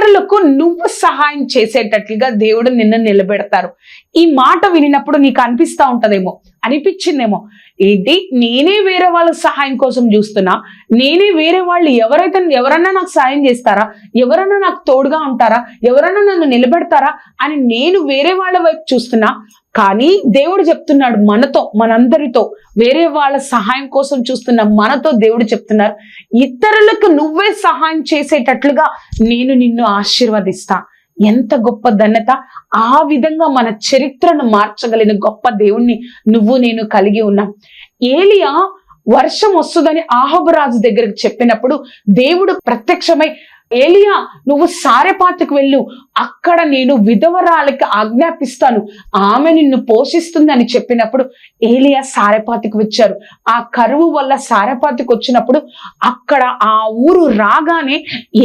ఇతరులకు నువ్వు సహాయం చేసేటట్లుగా దేవుడు నిన్ను నిలబెడతారు. ఈ మాట వినినప్పుడు నీకు అనిపించిందేమో, ఏంటి నేనే వేరే వాళ్ళ సహాయం కోసం చూస్తున్నా, నేనే వేరే వాళ్ళు ఎవరన్నా నాకు సహాయం చేస్తారా, ఎవరన్నా నాకు తోడుగా ఉంటారా, ఎవరన్నా నన్ను నిలబెడతారా అని నేను వేరే వాళ్ళ వైపు చూస్తున్నా. కానీ దేవుడు చెప్తున్నాడు మనందరితో, వేరే వాళ్ళ సహాయం కోసం చూస్తున్న మనతో దేవుడు చెప్తున్నారు, ఇతరులకు నువ్వే సహాయం చేసేటట్లుగా నేను నిన్ను ఆశీర్వదిస్తా. ఎంత గొప్ప ధన్యత! ఆ విధంగా మన చరిత్రను మార్చగలిగిన గొప్ప దేవుణ్ణి నువ్వు నేను కలిగి ఉన్నాం. ఏలియా వర్షం వస్తుందని ఆహాబు రాజు దగ్గరకు చెప్పినప్పుడు దేవుడు ప్రత్యక్షమై, ఏలియా నువ్వు సారెపాతుకు వెళ్ళు, అక్కడ నేను విధవరాలకి ఆజ్ఞాపిస్తాను, ఆమె నిన్ను పోషిస్తుంది అని చెప్పినప్పుడు ఏలియా సారెపాతికి వచ్చారు. ఆ కరువు వల్ల సారెపాతికి వచ్చినప్పుడు అక్కడ ఆ ఊరు రాగానే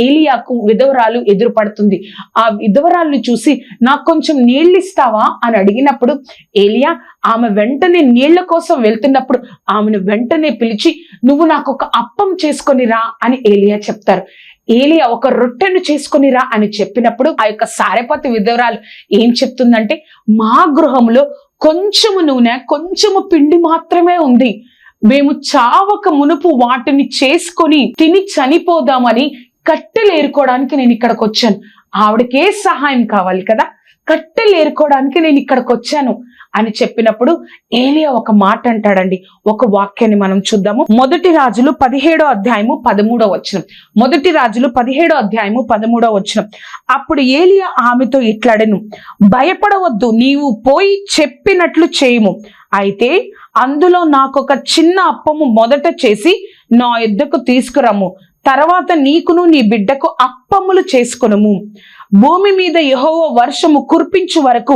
ఏలియాకు విధవరాలు ఎదురుపడుతుంది. ఆ విధవరాలను చూసి నాకు కొంచెం నీళ్ళు ఇస్తావా అని అడిగినప్పుడు ఏలియా ఆమె వెంటనే నీళ్ల కోసం వెళ్తున్నప్పుడు ఆమెను వెంటనే పిలిచి, నువ్వు నాకు ఒక అప్పం చేసుకొని రా అని ఏలియా చెప్తారు. ఏలియా ఒక రొట్టెను చేసుకొని రా అని చెప్పినప్పుడు ఆ యొక్క సారెపాతు విధవరాలు ఏం చెప్తుందంటే, మా గృహంలో కొంచెము నూనె కొంచెము పిండి మాత్రమే ఉంది, మేము చావక మునుపు వాటిని చేసుకొని తిని చనిపోదామని కట్టెలు ఏరుకోవడానికి నేను ఇక్కడికి వచ్చాను. ఆవిడకే సహాయం కావాలి కదా, కట్టెలు ఏరుకోవడానికి నేను ఇక్కడికి వచ్చాను అని చెప్పినప్పుడు ఏలియా ఒక మాట అంటాడండి. ఒక వాక్యాన్ని మనం చూద్దాము. మొదటి రాజులు 17వ అధ్యాయము 13వ వచనం. మొదటి రాజులు 17వ అధ్యాయము 13వ వచనం. అప్పుడు ఏలియా ఆమెతో ఇట్లడెను, భయపడవద్దు, నీవు పోయి చెప్పినట్లు చేయము, అయితే అందులో నాకొక చిన్న అప్పము మొదట చేసి నా యొద్దకు తీసుకురమ్ము, తర్వాత నీకును నీ బిడ్డకు అప్పములు చేసుకొనుము. భూమి మీద యెహోవా వర్షము కురిపించు వరకు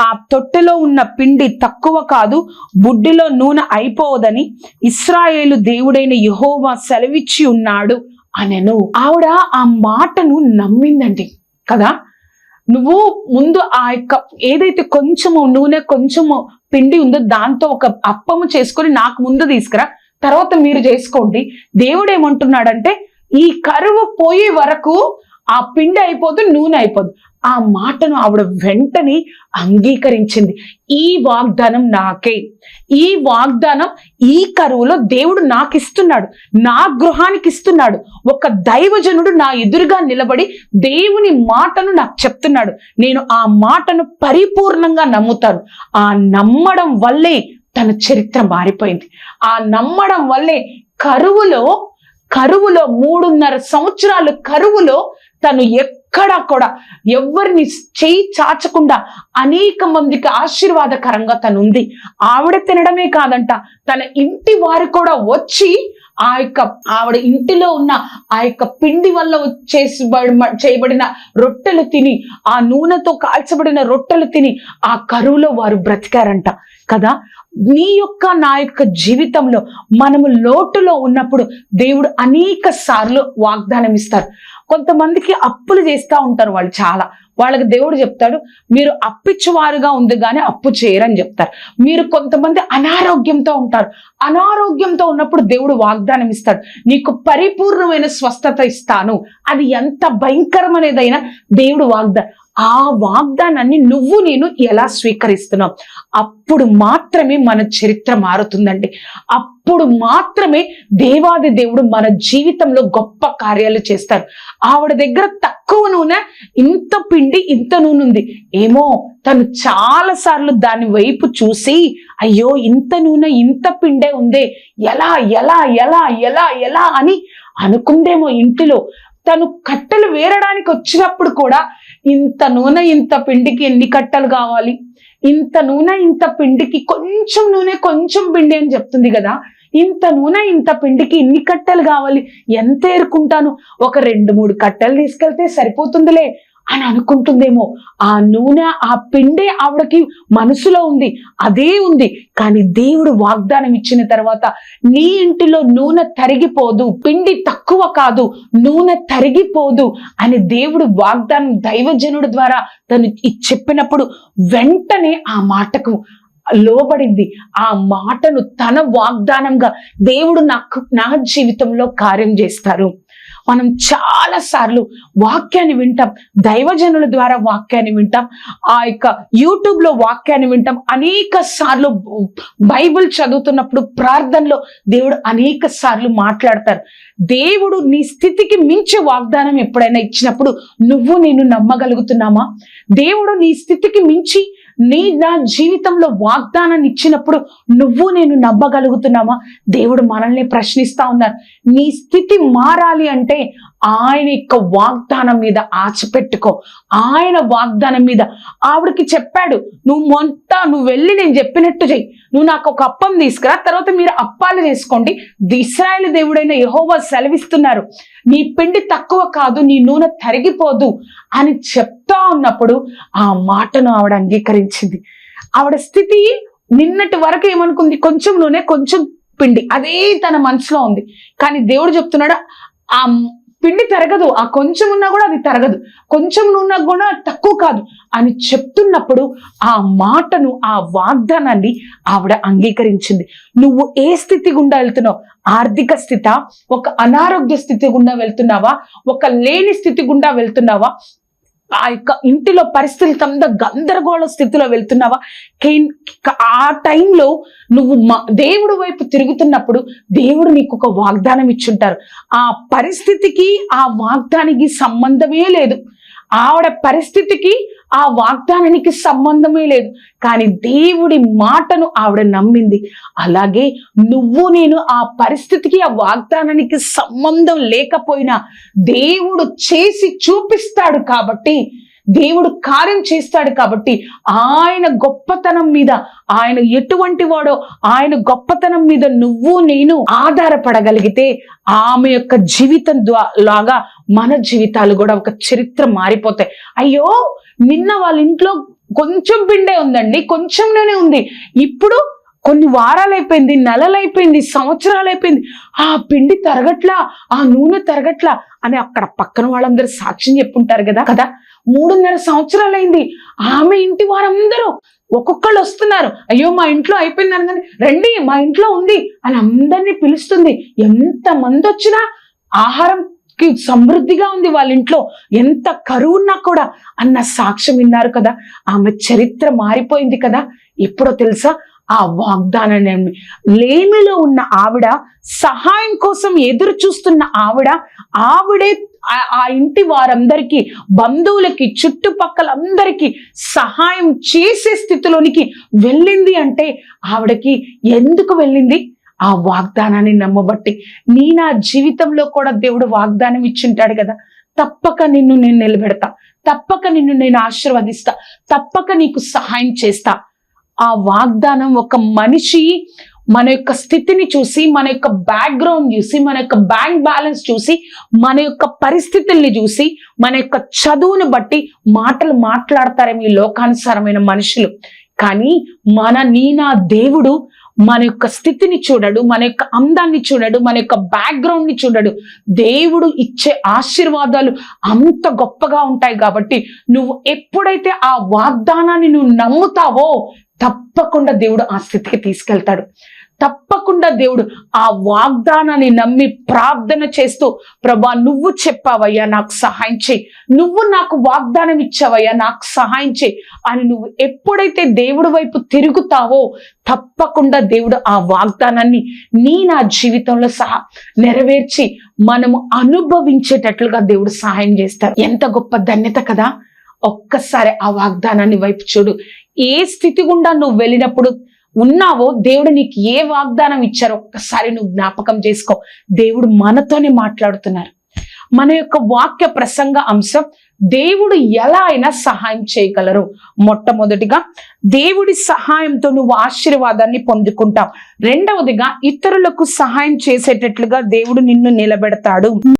ఆ తొట్టెలో ఉన్న పిండి తక్కువ కాదు, బుడ్డిలో నూనె అయిపోవదని ఇశ్రాయేలు దేవుడైన యెహోవా సెలవిచ్చి ఉన్నాడు అనెను. ఆవిడ ఆ మాటను నమ్మిందండి కదా. నువ్వు ముందు ఆ యొక్క ఏదైతే కొంచెము నూనె కొంచెము పిండి ఉందో దాంతో ఒక అప్పము చేసుకొని నాకు ముందు తీసుకురా, తర్వాత మీరు చేసుకోండి. దేవుడు ఏమంటున్నాడంటే, ఈ కరువు పోయే వరకు ఆ పిండి అయిపోదు, నూనె అయిపోదు. ఆ మాటను ఆవిడ వెంటనే అంగీకరించింది. ఈ వాగ్దానం నాకే, ఈ వాగ్దానం ఈ కరువులో దేవుడు నాకు ఇస్తున్నాడు, నా గృహానికి ఇస్తున్నాడు. ఒక దైవజనుడు నా ఎదురుగా నిలబడి దేవుని మాటను నాకు చెప్తున్నాడు, నేను ఆ మాటను పరిపూర్ణంగా నమ్ముతాను. ఆ నమ్మడం వల్లే తన చరిత్ర మారిపోయింది. ఆ నమ్మడం వల్లే కరువులో 3.5 సంవత్సరాలు కరువులో తను ఎక్కడా కూడా ఎవరిని చేయి చాచకుండా అనేక మందికి ఆశీర్వాదకరంగా తను ఉంది. ఆవిడ తినడమే కాదంట, తన ఇంటి వారు కూడా వచ్చి ఆవిడ ఇంటిలో ఉన్న ఆ యొక్క పిండి వల్ల చేయబడిన రొట్టెలు తిని, ఆ నూనెతో కాల్చబడిన రొట్టెలు తిని ఆ కరువులో వారు బ్రతికారంట కదా. నీ యొక్క నా యొక్క జీవితంలో మనము లోటులో ఉన్నప్పుడు దేవుడు అనేక సార్లు వాగ్దానం ఇస్తారు. కొంతమందికి అప్పులు చేస్తూ ఉంటారు వాళ్ళకి దేవుడు చెప్తాడు, మీరు అప్పిచ్చువారుగా ఉంది కానీ అప్పు చేయరని చెప్తారు. మీరు కొంతమంది అనారోగ్యంతో ఉంటారు, అనారోగ్యంతో ఉన్నప్పుడు దేవుడు వాగ్దానం ఇస్తాడు, నీకు పరిపూర్ణమైన స్వస్థత ఇస్తాను. అది ఎంత భయంకరమైనదైనా దేవుడు వాగ్దానం, ఆ వాగ్దానాన్ని నువ్వు నేను ఎలా స్వీకరిస్తున్నావు, అప్పుడు మాత్రమే మన చరిత్ర మారుతుందండి. అప్పుడు మాత్రమే దేవాది దేవుడు మన జీవితంలో గొప్ప కార్యాలు చేస్తారు. ఆవిడ దగ్గర తక్కువ నూనె, ఇంత పిండి, ఇంత నూనె ఉంది ఏమో, తను చాలా సార్లు దాని వైపు చూసి, అయ్యో ఇంత నూనె ఇంత పిండే ఉందే, ఎలా ఎలా ఎలా ఎలా ఎలా అని అనుకుందేమో. ఇంటిలో తను కట్టెలు వేరడానికి వచ్చినప్పుడు కూడా, ఇంత నూనె ఇంత పిండికి ఎన్ని కట్టెలు కావాలి, ఇంత నూనె ఇంత పిండికి కొంచెం నూనె కొంచెం పిండి అని చెప్తుంది కదా, ఇంత నూనె ఇంత పిండికి ఇన్ని కట్టెలు కావాలి, ఎంత ఏరుకుంటాను, ఒక 2-3 కట్టెలు తీసుకెళ్తే సరిపోతుందిలే అని అనుకుంటుందేమో. ఆ నూనె ఆ పిండే ఆవిడకి మనసులో ఉంది, అదే ఉంది. కానీ దేవుడు వాగ్దానం ఇచ్చిన తర్వాత, నీ ఇంటిలో నూనె తరిగిపోదు, పిండి తక్కువ కాదు, నూనె తరిగిపోదు అని దేవుడు వాగ్దానం దైవజనుడి ద్వారా తను చెప్పినప్పుడు వెంటనే ఆ మాటకు లోబడింది. ఆ మాటను తన వాగ్దానంగా దేవుడు నా జీవితంలో కార్యం చేస్తారు. మనం చాలా సార్లు వాక్యాన్ని వింటాం, దైవజనుల ద్వారా వాక్యాన్ని వింటాం, ఆ యొక్క యూట్యూబ్ లో వాక్యాన్ని వింటాం, అనేక సార్లు బైబిల్ చదువుతున్నప్పుడు ప్రార్థనలో దేవుడు అనేక సార్లు మాట్లాడతారు. దేవుడు నీ స్థితికి మించి వాగ్దానం ఎప్పుడైనా ఇచ్చినప్పుడు నువ్వు నేను నమ్మగలుగుతున్నామా? దేవుడు నీ స్థితికి మించి నా జీవితంలో వాగ్దానాన్ని ఇచ్చినప్పుడు నువ్వు నేను నమ్మగలుగుతున్నామా? దేవుడు మనల్ని ప్రశ్నిస్తా ఉన్నారు. నీ స్థితి మారాలి అంటే ఆయన యొక్క వాగ్దానం మీద ఆశ పెట్టుకో. ఆయన వాగ్దానం మీద ఆవిడకి చెప్పాడు, నువ్వు వెళ్ళి నేను చెప్పినట్టు చెయ్యి, నువ్వు నాకు ఒక అప్పం తీసుకురా, తర్వాత మీరు అప్పాలు చేసుకోండి, ఇశ్రాయేలు దేవుడైన యెహోవా సెలవిస్తున్నారు, నీ పిండి తక్కువ కాదు, నీ నూనె తరిగిపోదు అని చెప్తా ఉన్నప్పుడు ఆ మాటను ఆవిడ అంగీకరించింది. ఆవిడ స్థితి నిన్నటి వరకు ఏమనుకుంది, కొంచెం నూనె కొంచెం పిండి, అదే తన మనసులో ఉంది. కానీ దేవుడు చెప్తున్నాడు, ఆ పిండి తరగదు, ఆ కొంచెం ఉన్నా కూడా అది తరగదు, కొంచెం నూనె కూడా తక్కువ కాదు అని చెప్తున్నప్పుడు ఆ మాటను, ఆ వాగ్దానాన్ని ఆవిడ అంగీకరించింది. నువ్వు ఏ స్థితి గుండా వెళ్తున్నావు? ఆర్థిక స్థితి, ఒక అనారోగ్య స్థితి గుండా వెళ్తున్నావా? ఒక లేని స్థితి గుండా వెళ్తున్నావా? ఆ యొక్క ఇంటిలో పరిస్థితులు అంతా గందరగోళ స్థితిలో వెళ్తున్నావా? ఆ టైంలో నువ్వు దేవుడి వైపు తిరుగుతున్నప్పుడు దేవుడు నీకు ఒక వాగ్దానం ఇచ్చుంటారు. ఆ పరిస్థితికి ఆ వాగ్దానికి సంబంధమే లేదు. ఆవిడ పరిస్థితికి ఆ వాగ్దానానికి సంబంధమే లేదు, కానీ దేవుడి మాటను ఆవిడ నమ్మింది. అలాగే నువ్వు నేను ఆ పరిస్థితికి ఆ వాగ్దానానికి సంబంధం లేకపోయినా దేవుడు చేసి చూపిస్తాడు కాబట్టి, దేవుడు కార్యం చేస్తాడు కాబట్టి, ఆయన గొప్పతనం మీద, ఆయన ఎటువంటి వాడో ఆయన గొప్పతనం మీద నువ్వు నేను ఆధారపడగలిగితే ఆమె యొక్క జీవితం లాగా మన జీవితాలు కూడా ఒక చరిత్ర మారిపోతాయి. అయ్యో నిన్న వాళ్ళ ఇంట్లో కొంచెం పిండే ఉందండి, కొంచెంలోనే ఉంది, ఇప్పుడు కొన్ని వారాలు అయిపోయింది, నెలలు అయిపోయింది, సంవత్సరాలు అయిపోయింది, ఆ పిండి తరగట్లా, ఆ నూనె తరగట్లా అని అక్కడ పక్కన వాళ్ళందరూ సాక్ష్యం చెప్పుంటారు కదా. 3.5 సంవత్సరాలైంది. ఆమె ఇంటి వారందరూ ఒక్కొక్కళ్ళు వస్తున్నారు, అయ్యో మా ఇంట్లో అయిపోయింది అనగానే రండి మా ఇంట్లో ఉంది అని అందరినీ పిలుస్తుంది. ఎంత మంది వచ్చినా ఆహారం సమృద్ధిగా ఉంది వాళ్ళ ఇంట్లో, ఎంత కరువున్నా కూడా అన్న సాక్ష్యం విన్నారు కదా. ఆమె చరిత్ర మారిపోయింది కదా. ఎప్పుడో తెలుసా? ఆ వాగ్దానాన్ని లేమిలో ఉన్న ఆవిడ, సహాయం కోసం ఎదురు చూస్తున్న ఆవిడే ఆ ఇంటి వారందరికీ, బంధువులకి, చుట్టుపక్కల అందరికీ సహాయం చేసే స్థితిలోనికి వెళ్ళింది. అంటే ఆవిడకి ఎందుకు వెళ్ళింది? ఆ వాగ్దానాన్ని నమ్మబట్టి. నా జీవితంలో కూడా దేవుడు వాగ్దానం ఇచ్చింటాడు కదా, తప్పక నిన్ను నేను నిలబెడతా, తప్పక నిన్ను నేను ఆశీర్వదిస్తా, తప్పక నీకు సహాయం చేస్తా. ఆ వాగ్దానం ఒక మనిషి మన యొక్క స్థితిని చూసి, మన యొక్క బ్యాక్గ్రౌండ్ చూసి, మన యొక్క బ్యాంక్ బ్యాలెన్స్ చూసి, మన యొక్క పరిస్థితుల్ని చూసి, మన యొక్క చదువును బట్టి మాటలు మాట్లాడతారేమో ఈ లోకానుసారమైన మనుషులు. కానీ నా దేవుడు మన యొక్క స్థితిని చూడడు, మన యొక్క అందాన్ని చూడడు, మన యొక్క బ్యాక్గ్రౌండ్ ని చూడడు. దేవుడు ఇచ్చే ఆశీర్వాదాలు అంత గొప్పగా ఉంటాయి. కాబట్టి నువ్వు ఎప్పుడైతే ఆ వాగ్దానాన్ని నువ్వు నమ్ముతావో తప్పకుండా దేవుడు ఆ స్థితికి తీసుకెళ్తాడు. తప్పకుండా దేవుడు ఆ వాగ్దానాన్ని నమ్మి ప్రార్థన చేస్తూ, ప్రభా నువ్వు చెప్పావయ్యా నాకు సహాయం చేయి, నువ్వు నాకు వాగ్దానం ఇచ్చావయ్యా నాకు సహాయం చేయి అని నువ్వు ఎప్పుడైతే దేవుడి వైపు తిరుగుతావో తప్పకుండా దేవుడు ఆ వాగ్దానాన్ని నా జీవితంలో నెరవేర్చి మనము అనుభవించేటట్లుగా దేవుడు సహాయం చేస్తారు. ఎంత గొప్ప ధన్యత కదా. ఒక్కసారి ఆ వాగ్దానాన్ని వైపు చూడు. ఏ స్థితి గుండా నువ్వు వెళ్ళినప్పుడు ఉన్నావో, దేవుడు నీకు ఏ వాగ్దానం ఇచ్చారో ఒక్కసారి నువ్వు జ్ఞాపకం చేసుకో. దేవుడు మనతోనే మాట్లాడుతున్నారు. మన యొక్క వాక్య ప్రసంగ అంశం, దేవుడు ఎలా అయినా సహాయం చేయగలరు. మొట్టమొదటిగా దేవుడి సహాయంతో నువ్వు ఆశీర్వాదాన్ని పొందుకుంటావు. రెండవదిగా ఇతరులకు సహాయం చేసేటట్లుగా దేవుడు నిన్ను నిలబెడతాడు.